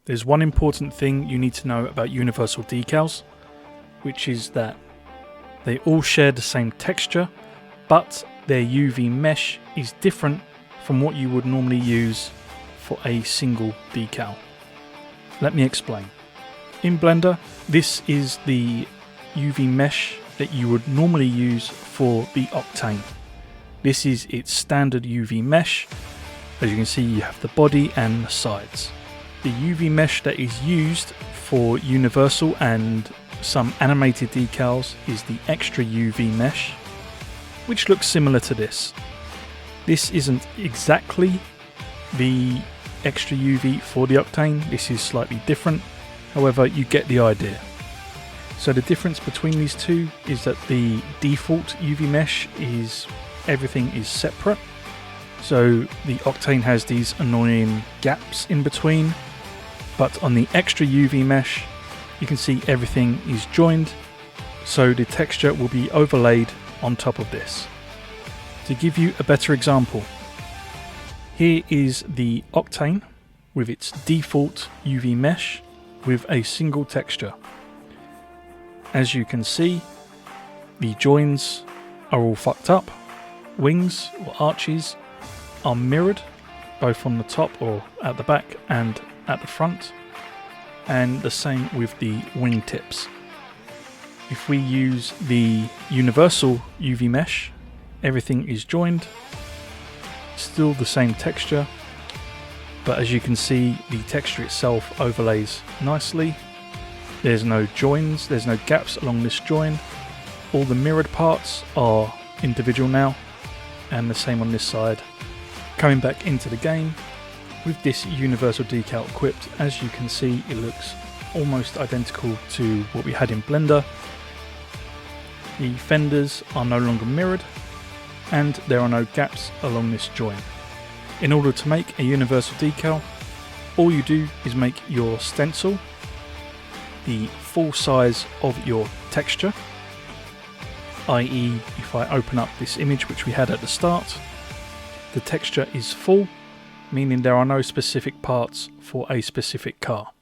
There's one important thing you need to know about universal decals, which is that they all share the same texture, but their UV mesh is different from what you would normally use for a single decal. Let me explain. In Blender, this is the UV mesh that you would normally use for the Octane. This is its standard UV mesh. As you can see, you have the body and the sides. The UV mesh that is used for universal and some animated decals is the extra UV mesh, which looks similar to this. This isn't exactly the extra UV for the Octane, this is slightly different, however you get the idea. So the difference between these two is that the default UV mesh is everything is separate, so the Octane has these annoying gaps in between, but on the extra UV mesh you can see everything is joined, so the texture will be overlaid on top of this. To give you a better example, here is the Octane with its default UV mesh with a single texture. As you can see, the joins are all fucked up. Wings or arches are mirrored both on the top or at the back and at the front, and the same with the wing tips. If we use the universal UV mesh, everything is joined, still the same texture, but as you can see the texture itself overlays nicely. There's no joins, there's no gaps along this join. All the mirrored parts are individual now, and the same on this side. Coming back into the game, with this universal decal equipped, as you can see it looks almost identical to what we had in Blender. The fenders are no longer mirrored, and there are no gaps along this join. In order to make a universal decal, all you do is make your stencil the full size of your texture, i.e. if I open up this image which we had at the start, the texture is full, meaning there are no specific parts for a specific car.